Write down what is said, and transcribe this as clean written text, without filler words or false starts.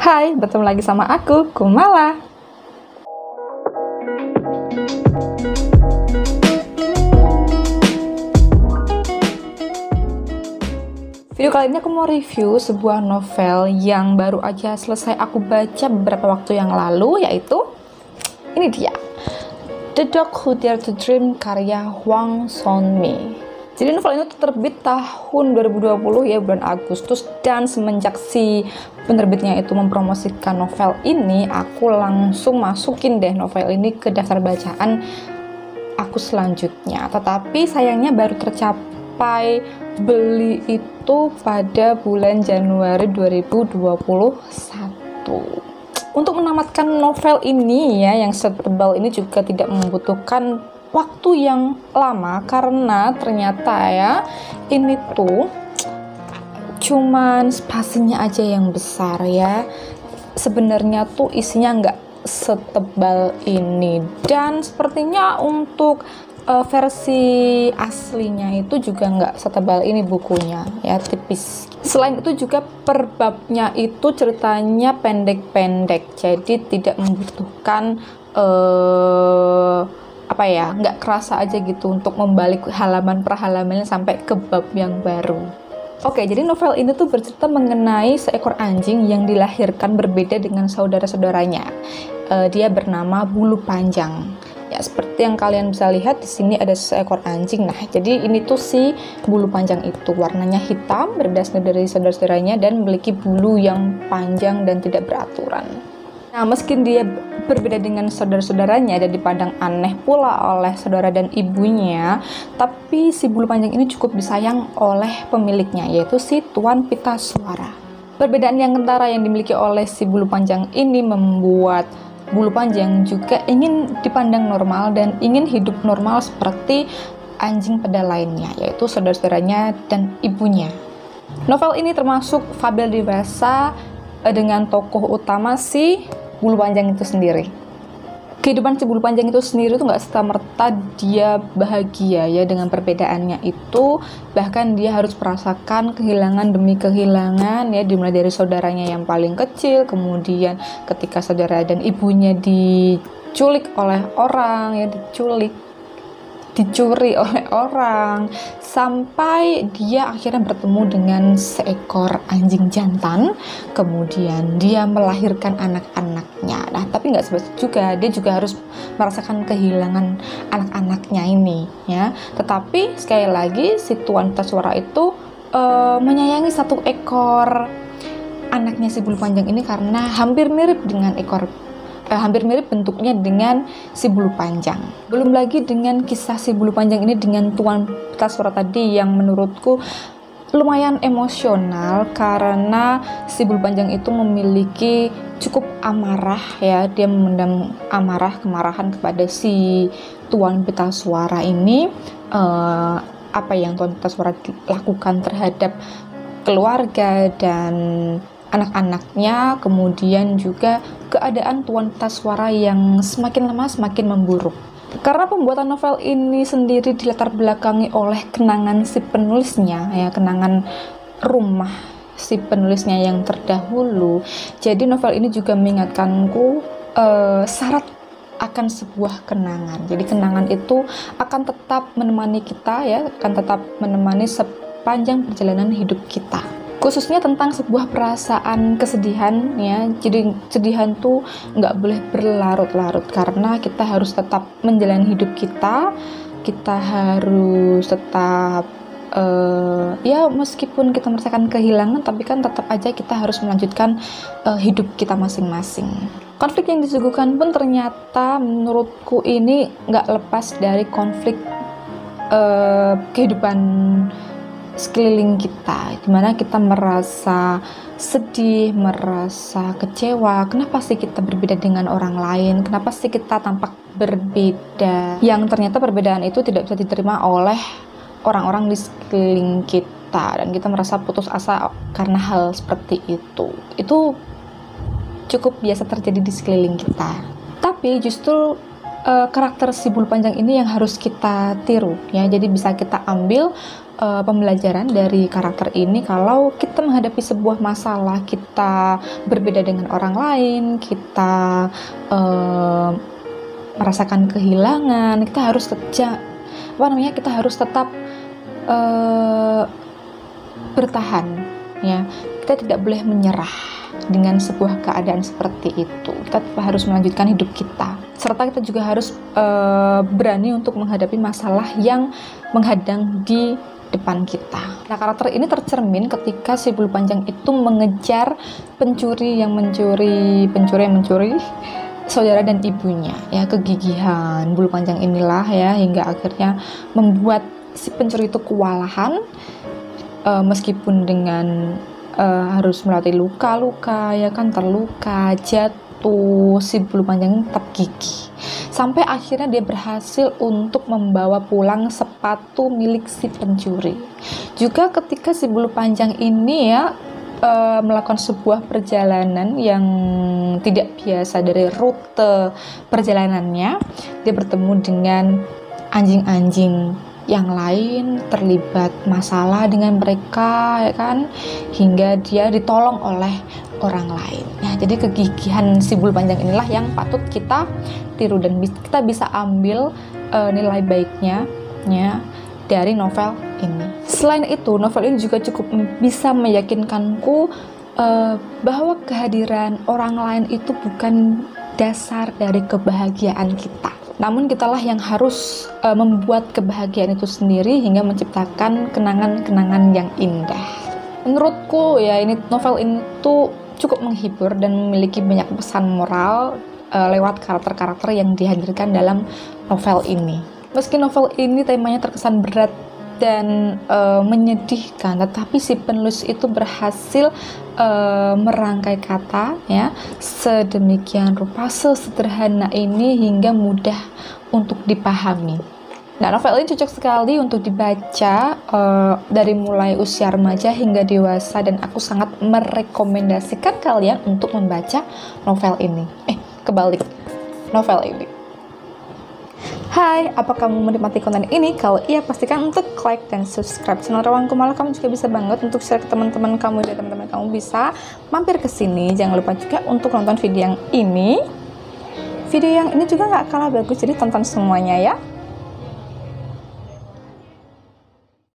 Hai, bertemu lagi sama aku, Kumala. Video kali ini aku mau review sebuah novel yang baru aja selesai aku baca beberapa waktu yang lalu, yaitu ini dia, The Dog Who Dared to Dream karya Hwang Sun-mi. Jadi novel ini terbit tahun 2020 ya, bulan Agustus, dan semenjak si penerbitnya itu mempromosikan novel ini, aku langsung masukin deh novel ini ke daftar bacaan aku selanjutnya. Tetapi sayangnya baru tercapai beli itu pada bulan Januari 2021. Untuk menamatkan novel ini ya, yang setebal ini juga tidak membutuhkan waktu yang lama, karena ternyata ya ini tuh cuman spasinya aja yang besar ya. Sebenarnya tuh isinya nggak setebal ini, dan sepertinya untuk versi aslinya itu juga nggak setebal ini bukunya ya, tipis. Selain itu juga per babnya itu ceritanya pendek-pendek, jadi tidak membutuhkan nggak kerasa aja gitu untuk membalik halaman per halamannya sampai ke bab yang baru. Oke, jadi novel ini tuh bercerita mengenai seekor anjing yang dilahirkan berbeda dengan saudara-saudaranya. Dia bernama Bulu Panjang. Ya, seperti yang kalian bisa lihat di sini ada seekor anjing. Nah, jadi ini tuh si Bulu Panjang itu warnanya hitam, berbeda dari saudara-saudaranya, dan memiliki bulu yang panjang dan tidak beraturan. Nah, meski dia berbeda dengan saudara-saudaranya dan dipandang aneh pula oleh saudara dan ibunya, tapi si Bulu Panjang ini cukup disayang oleh pemiliknya, yaitu si Tuan Pitaswara. Perbedaan yang kentara yang dimiliki oleh si Bulu Panjang ini membuat Bulu Panjang juga ingin dipandang normal dan ingin hidup normal seperti anjing pada lainnya, yaitu saudara-saudaranya dan ibunya. Novel ini termasuk fabel dewasa dengan tokoh utama si Bulu Panjang itu sendiri. Kehidupan si Bulu Panjang itu sendiri tuh nggak serta-merta dia bahagia ya dengan perbedaannya itu. Bahkan dia harus merasakan kehilangan demi kehilangan ya, dimulai dari saudaranya yang paling kecil, kemudian ketika saudara dan ibunya diculik oleh orang ya, dicuri oleh orang, sampai dia akhirnya bertemu dengan seekor anjing jantan, kemudian dia melahirkan anak-anaknya. Nah, tapi nggak sebab juga, dia juga harus merasakan kehilangan anak-anaknya ini ya. Tetapi sekali lagi si Tuan Pitaswara itu menyayangi satu ekor anaknya si Bulu Panjang ini karena hampir mirip bentuknya dengan si Bulu Panjang. Belum lagi dengan kisah si Bulu Panjang ini dengan Tuan Pitaswara tadi yang menurutku lumayan emosional, karena si Bulu Panjang itu memiliki cukup amarah ya, dia memendam kemarahan kepada si Tuan Pitaswara ini. Apa yang Tuan Pitaswara lakukan terhadap keluarga dan anak-anaknya, kemudian juga keadaan Tuan Pitaswara yang semakin lama semakin memburuk. Karena pembuatan novel ini sendiri dilatar belakangi oleh kenangan si penulisnya ya, kenangan rumah si penulisnya yang terdahulu. Jadi novel ini juga mengingatkanku syarat akan sebuah kenangan. Jadi kenangan itu akan tetap menemani kita ya, akan tetap menemani sepanjang perjalanan hidup kita. Khususnya tentang sebuah perasaan kesedihan ya. Jadi kesedihan tuh nggak boleh berlarut-larut, karena kita harus tetap menjalani hidup kita harus tetap ya, meskipun kita merasakan kehilangan, tapi kan tetap aja kita harus melanjutkan hidup kita masing-masing. Konflik yang disuguhkan pun ternyata menurutku ini nggak lepas dari konflik kehidupan sekeliling kita, dimana kita merasa sedih, merasa kecewa. Kenapa sih kita berbeda dengan orang lain? Kenapa sih kita tampak berbeda? Yang ternyata perbedaan itu tidak bisa diterima oleh orang-orang di sekeliling kita, dan kita merasa putus asa karena hal seperti itu. Itu cukup biasa terjadi di sekeliling kita. Tapi justru karakter si Bulu Panjang ini yang harus kita tiru ya. Jadi bisa kita ambil pembelajaran dari karakter ini, kalau kita menghadapi sebuah masalah, kita berbeda dengan orang lain, kita merasakan kehilangan, kita harus kita harus tetap bertahan, ya. Kita tidak boleh menyerah dengan sebuah keadaan seperti itu. Kita harus melanjutkan hidup kita, serta kita juga harus berani untuk menghadapi masalah yang menghadang di depan kita. Nah, karakter ini tercermin ketika si bulu panjang itu mengejar pencuri yang mencuri saudara dan ibunya, ya. Kegigihan bulu panjang inilah, ya, hingga akhirnya membuat si pencuri itu kewalahan, meskipun dengan harus melalui luka-luka, ya kan, terluka, jatuh, si bulu panjang tetap gigih. Sampai akhirnya dia berhasil untuk membawa pulang sepatu milik si pencuri. Juga ketika si bulu panjang ini, ya, melakukan sebuah perjalanan yang tidak biasa dari rute perjalanannya, dia bertemu dengan anjing-anjing yang lain, terlibat masalah dengan mereka, ya kan, hingga dia ditolong oleh orang lain. Nah, jadi kegigihan si bulu panjang inilah yang patut kita tiru dan kita bisa ambil nilai baiknya, ya, dari novel ini. Selain itu, novel ini juga cukup bisa meyakinkanku bahwa kehadiran orang lain itu bukan dasar dari kebahagiaan kita. Namun kitalah yang harus membuat kebahagiaan itu sendiri hingga menciptakan kenangan-kenangan yang indah. Menurutku, ya, novel ini tuh cukup menghibur dan memiliki banyak pesan moral lewat karakter-karakter yang dihadirkan dalam novel ini. Meski novel ini temanya terkesan berat dan menyedihkan, tetapi si penulis itu berhasil merangkai kata, ya, sedemikian rupa, sesederhana ini hingga mudah untuk dipahami. Nah, novel ini cocok sekali untuk dibaca dari mulai usia remaja hingga dewasa, dan aku sangat merekomendasikan kalian untuk membaca novel ini. Novel ini. Hai, apa kamu menikmati konten ini? Kalau iya, pastikan untuk like dan subscribe channel Ruang Kumala. Kamu juga bisa banget untuk share ke teman-teman kamu, dan teman-teman kamu bisa mampir ke sini. Jangan lupa juga untuk nonton video yang ini. Video yang ini juga nggak kalah bagus, jadi tonton semuanya, ya.